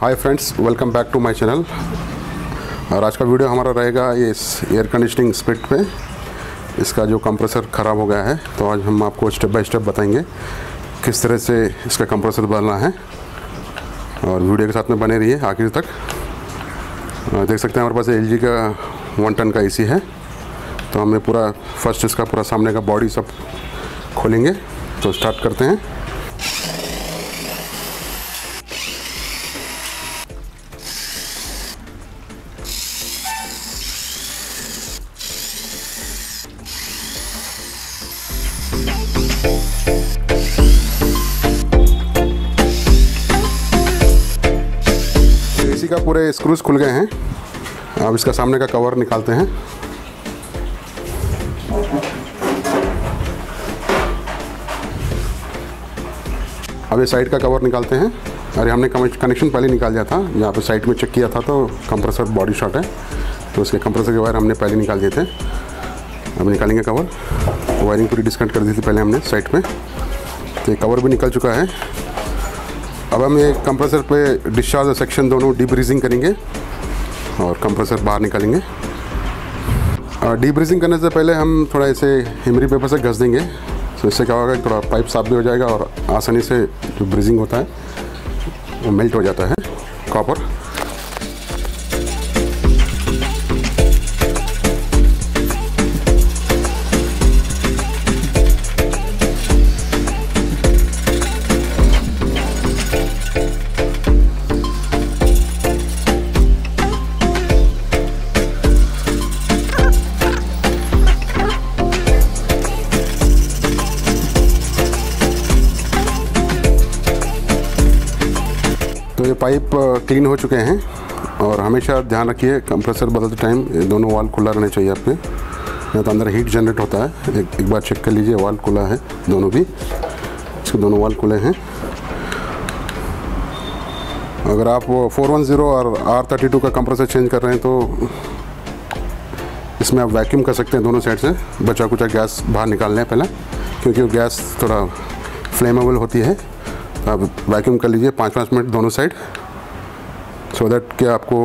Hi friends, welcome back to my channel. और आज का वीडियो हमारा रहेगा ये एयर कंडीशनिंग स्प्लिट पे। इसका जो कंप्रेसर ख़राब हो गया है, तो आज हम आपको स्टेप बाय स्टेप बताएंगे किस तरह से इसका कंप्रेसर बदलना है। और वीडियो के साथ में बने रहिए आखिर तक। देख सकते हैं हमारे पास LG का 1 टन का AC है। तो हमें पूरा फर्स्ट इसका पूरा सामने का बॉडी सब खोलेंगे। तो स्टार्ट करते हैं। AC का पूरे स्क्रूज खुल गए हैं। अब इसका सामने का कवर निकालते हैं। अब ये साइड का कवर निकालते हैं। अरे हमने कनेक्शन पहले निकाल दिया था, यहाँ पे साइड में चेक किया था तो कंप्रेसर बॉडी शॉर्ट है, तो उसके कंप्रेसर के वायर हमने पहले निकाल दिए थे। अब निकालेंगे कवर। वायरिंग पूरी डिस्कनेक्ट कर दी थी पहले हमने साइड में, तो ये कवर भी निकल चुका है। अब हम ये कंप्रेसर पे डिस्चार्ज और सेक्शन दोनों डीब्रीजिंग करेंगे और कंप्रेसर बाहर निकालेंगे। डीब्रीजिंग करने से पहले हम थोड़ा ऐसे हिमरी पेपर से घस देंगे, तो इससे क्या होगा कि थोड़ा पाइप साफ भी हो जाएगा और आसानी से जो ब्रीजिंग होता है वो मेल्ट हो जाता है कॉपर। तो ये पाइप क्लीन हो चुके हैं। और हमेशा ध्यान रखिए कंप्रेसर बदलते टाइम ये दोनों वाल्व खुला रहना चाहिए आपके, नहीं तो अंदर हीट जनरेट होता है। एक बार चेक कर लीजिए, वाल्व खुला है दोनों भी, इसके दोनों वाल्व खुले हैं। अगर आप 410 और R32 का कंप्रेसर चेंज कर रहे हैं तो इसमें आप वैक्यूम कर सकते हैं दोनों साइड से। बचा कुचा गैस बाहर निकाल लें पहले, क्योंकि वो गैस थोड़ा फ्लेमेबल होती है। आप वैक्यूम कर लीजिए 5-5 मिनट दोनों साइड, सो दैट कि आपको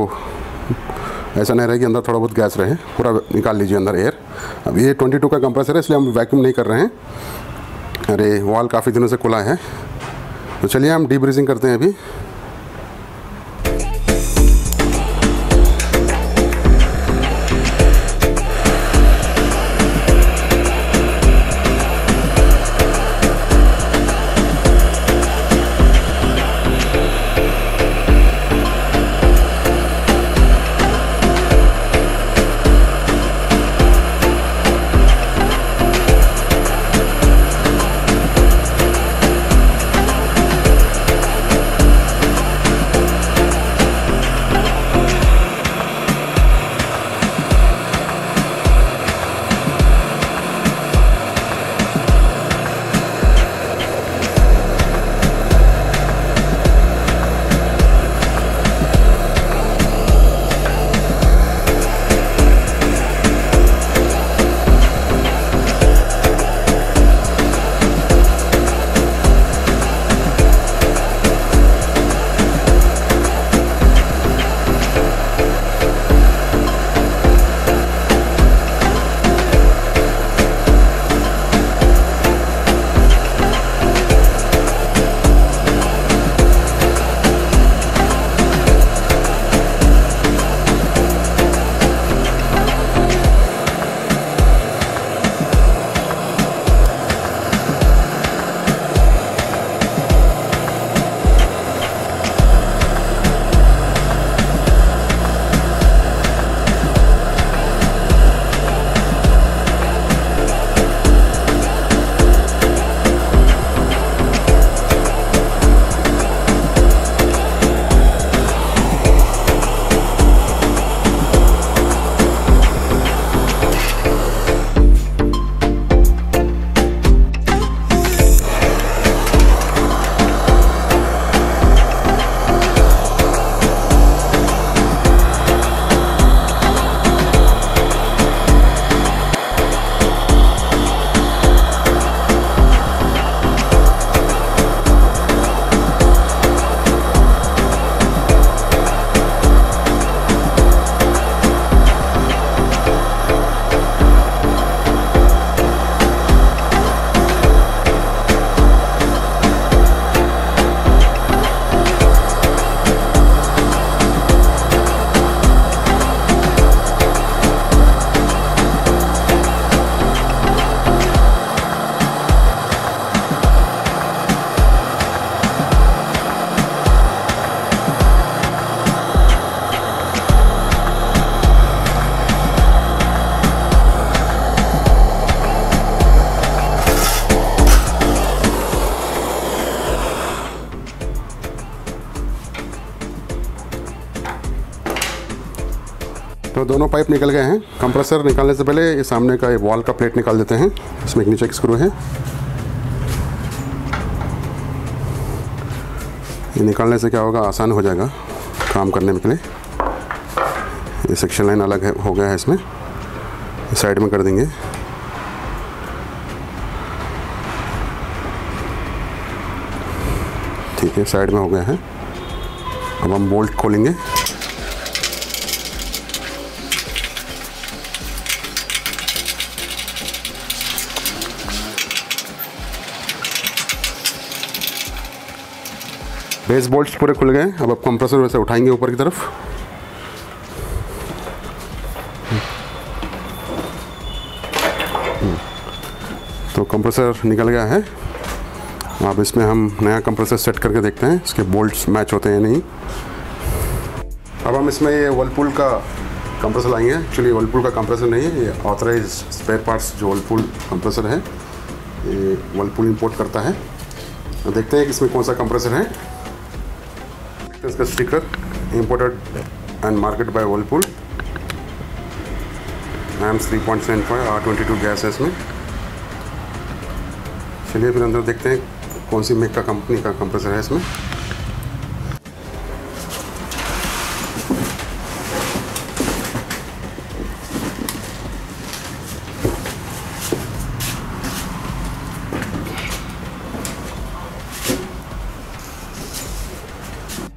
ऐसा नहीं रहे कि अंदर थोड़ा बहुत गैस रहे। पूरा निकाल लीजिए अंदर एयर। अब ये 22 का कंप्रेसर है, इसलिए हम वैक्यूम नहीं कर रहे हैं। अरे वाल काफ़ी दिनों से खुला है। तो चलिए हम डीब्रीजिंग करते हैं अभी। तो दोनों पाइप निकल गए हैं। कंप्रेसर निकालने से पहले ये सामने का ये वॉल का प्लेट निकाल देते हैं। इसमें एक नीचे एक स्क्रू है, ये निकालने से क्या होगा, आसान हो जाएगा काम करने के लिए। ये सेक्शन लाइन अलग है, हो गया है, इसमें साइड में कर देंगे। ठीक है, साइड में हो गया है। अब हम बोल्ट खोलेंगे। बेस बोल्ट्स पूरे खुल गए। अब आप कंप्रेसर वैसे उठाएंगे ऊपर की तरफ। तो कंप्रेसर निकल गया है। अब इसमें हम नया कंप्रेसर सेट करके देखते हैं इसके बोल्ट्स मैच होते हैं या नहीं। अब हम इसमें ये वर्लपूल का कंप्रेसर लाएंगे। एक्चुअली वर्लपूल का कंप्रेसर नहीं है, ये ऑथराइज स्पेयर पार्ट्स जो वर्लपूल कंप्रेसर है, ये वर्लपूल इंपोर्ट करता है। तो देखते हैं कि इसमें कौन सा कंप्रेसर है। इसका sticker imported and market by Whirlpool, AMS 3.75 R22 gas है इसमें। चलिए फिर अंदर देखते हैं कौन सी मेक का कंपनी का कंप्रेसर है इसमें।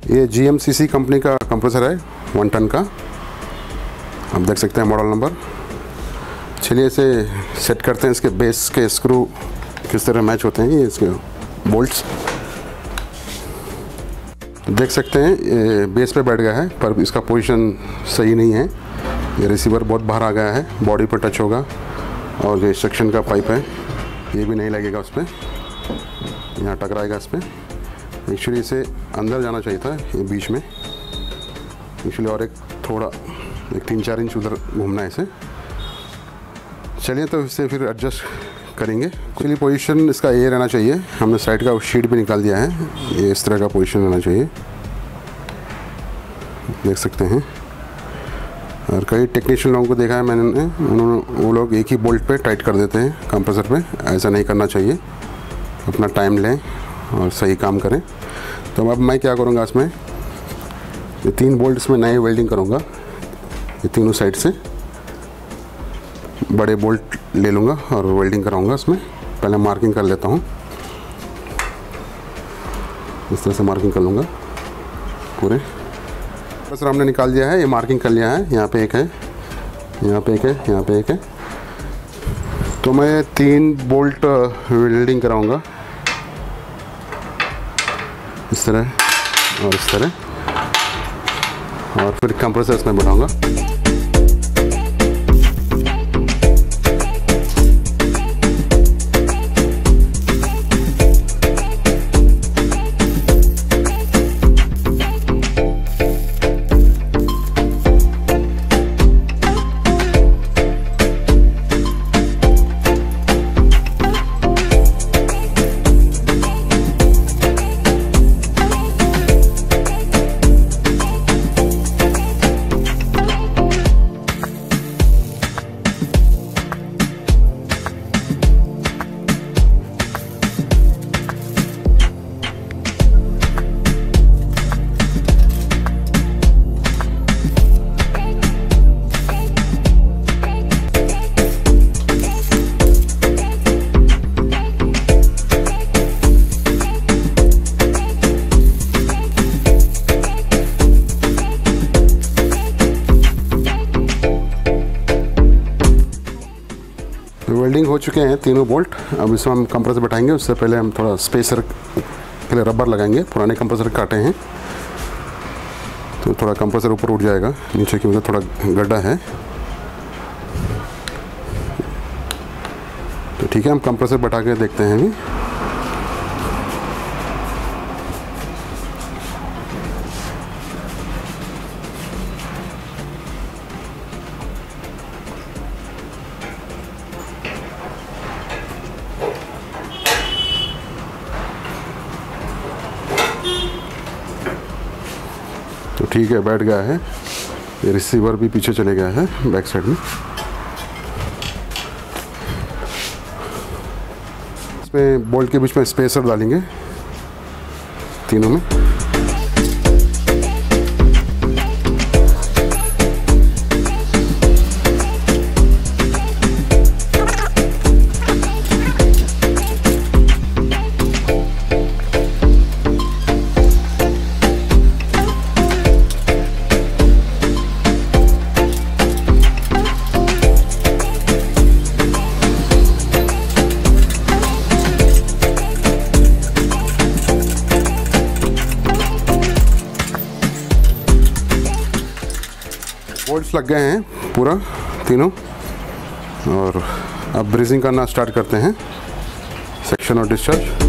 ये GMCC कंपनी का कंप्रेसर है 1 टन का। आप देख सकते हैं मॉडल नंबर। चलिए इसे सेट करते हैं। इसके बेस के स्क्रू किस तरह मैच होते हैं, ये इसके बोल्ट्स देख सकते हैं। ये बेस पे बैठ गया है पर इसका पोजीशन सही नहीं है। ये रिसीवर बहुत बाहर आ गया है, बॉडी पर टच होगा। और जो सेक्शन का पाइप है ये भी नहीं लगेगा उस पर, यहाँ टकराएगा इस पर। एक्चुअली इसे अंदर जाना चाहिए था, ये बीच में एक्चुअली, और एक थोड़ा 3-4 इंच उधर घूमना है इसे। चलिए तो इसे फिर एडजस्ट करेंगे। एक्चुअली पोजीशन इसका ये रहना चाहिए। हमने साइड का शीट भी निकाल दिया है, ये इस तरह का पोजीशन रहना चाहिए, देख सकते हैं। और कई टेक्नीशियन लोगों को देखा है मैंने, वो लोग एक ही बोल्ट पे टाइट कर देते हैं कंप्रेसर पे। ऐसा नहीं करना चाहिए, अपना टाइम लें और सही काम करें। तो अब मैं क्या करूँगा, इसमें ये 3 बोल्ट इसमें नए वेल्डिंग करूँगा। ये तीनों साइड से बड़े बोल्ट ले लूँगा और वेल्डिंग कराऊँगा इसमें। पहले मार्किंग कर लेता हूँ, इस तरह से मार्किंग कर लूँगा पूरे। बस हमने निकाल दिया है, ये मार्किंग कर लिया है। यहाँ पे एक है, यहाँ पे एक है, यहाँ पे एक है। तो मैं 3 बोल्ट वेल्डिंग कराऊँगा इस तरह और इस तरह, और फिर कंप्रेसर इसमें बनाऊँगा। वेल्डिंग हो चुके हैं तीनों बोल्ट। अब इसमें हम कंप्रेसर बैठाएंगे। उससे पहले हम थोड़ा स्पेसर के लिए रबर लगाएंगे। पुराने कंप्रेसर काटे हैं तो थोड़ा कंप्रेसर ऊपर उठ जाएगा, नीचे की वजह थोड़ा गड्ढा है। तो ठीक है, हम कंप्रेसर बैठा के देखते हैं अभी। तो ठीक है, बैठ गया है। ये रिसीवर भी पीछे चले गया है बैक साइड में। इसमें बोल्ट के बीच में स्पेसर डालेंगे तीनों में। बोल्ट्स लग गए हैं पूरा तीनों, और अब ब्रीजिंग करना स्टार्ट करते हैं, सेक्शन और डिस्चार्ज।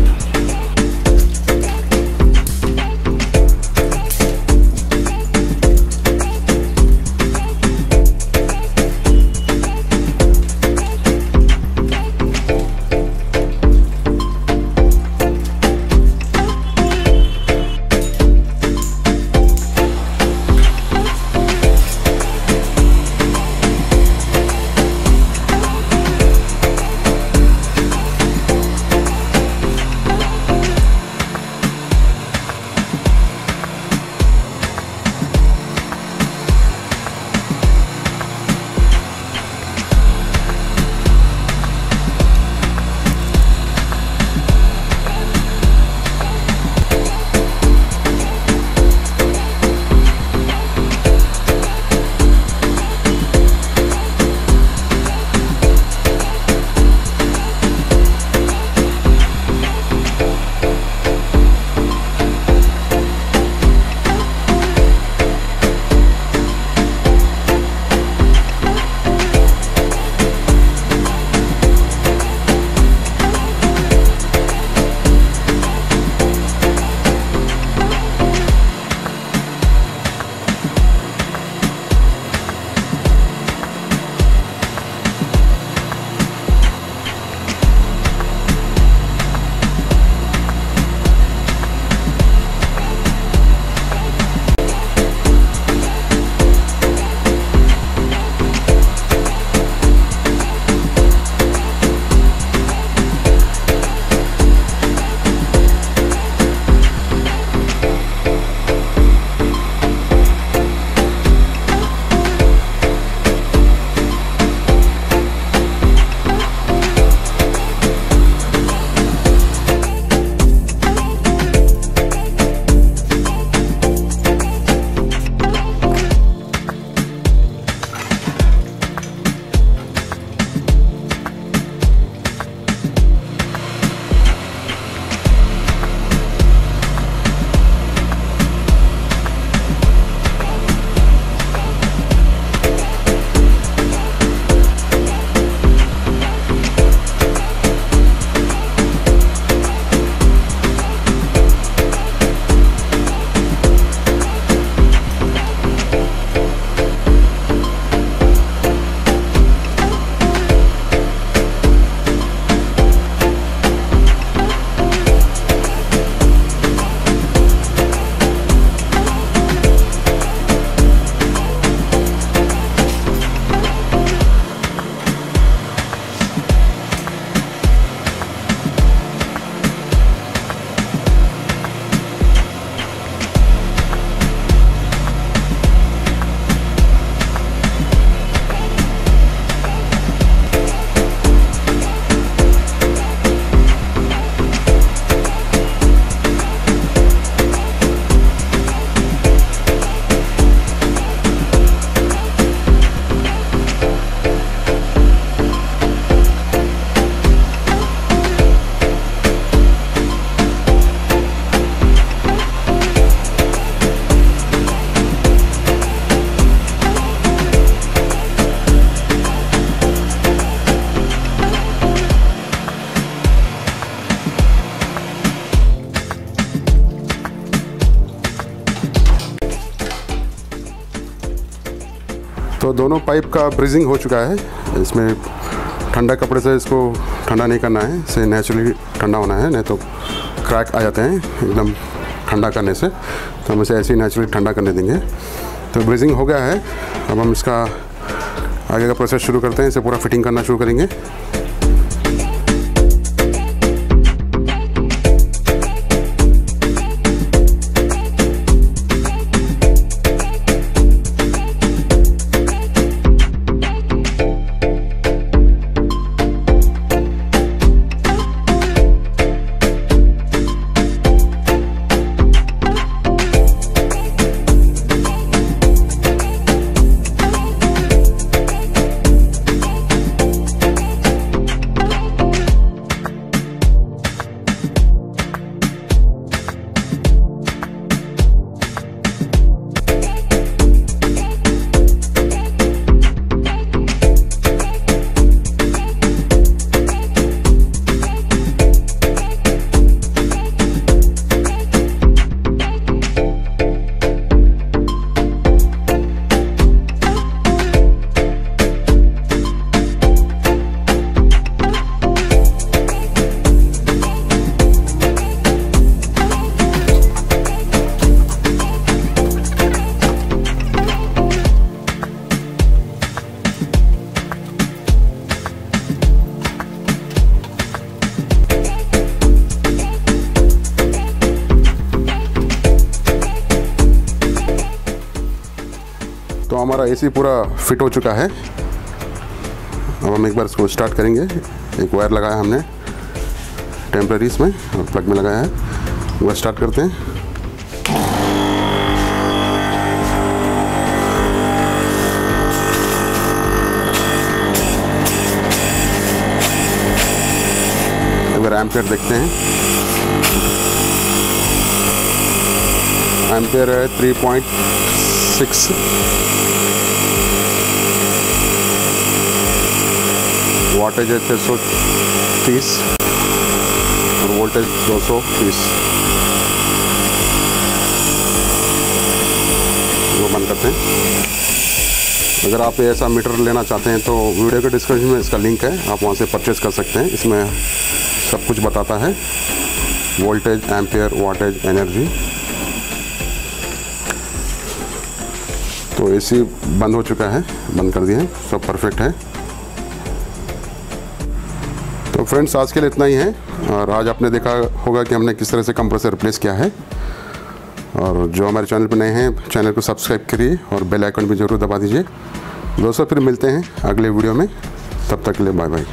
तो दोनों पाइप का ब्रीजिंग हो चुका है। इसमें ठंडा कपड़े से इसको ठंडा नहीं करना है, इसे नेचुरली ठंडा होना है, नहीं तो क्रैक आ जाते हैं एकदम ठंडा करने से। तो हम इसे ऐसे ही नेचुरली ठंडा करने देंगे तो ब्रीजिंग हो गया है। अब हम इसका आगे का प्रोसेस शुरू करते हैं। इसे पूरा फिटिंग करना शुरू करेंगे। तो हमारा एसी पूरा फिट हो चुका है। अब हम एक बार इसको स्टार्ट करेंगे। एक वायर लगाया हमने टेम्पररी इसमें और प्लग में लगाया है। एक बार स्टार्ट करते हैं। एक बार एम्पियर देखते हैं। एम्पियर है 3.6। वाटेज है 630 और वोल्टेज 230। वो बंद करते हैं। अगर आप ऐसा मीटर लेना चाहते हैं तो वीडियो के डिस्क्रिप्शन में इसका लिंक है, आप वहाँ से परचेज़ कर सकते हैं। इसमें सब कुछ बताता है, वोल्टेज, एम्पियर, वाटेज, एनर्जी। तो एसी बंद हो चुका है, बंद कर दिया है, सब परफेक्ट है। तो फ्रेंड्स आज के लिए इतना ही है। और आज आपने देखा होगा कि हमने किस तरह से कंप्रेसर रिप्लेस किया है। और जो हमारे चैनल पर नए हैं, चैनल को सब्सक्राइब करिए और बेल आइकन भी ज़रूर दबा दीजिए। दोस्तों फिर मिलते हैं अगले वीडियो में, तब तक के लिए बाय बाय।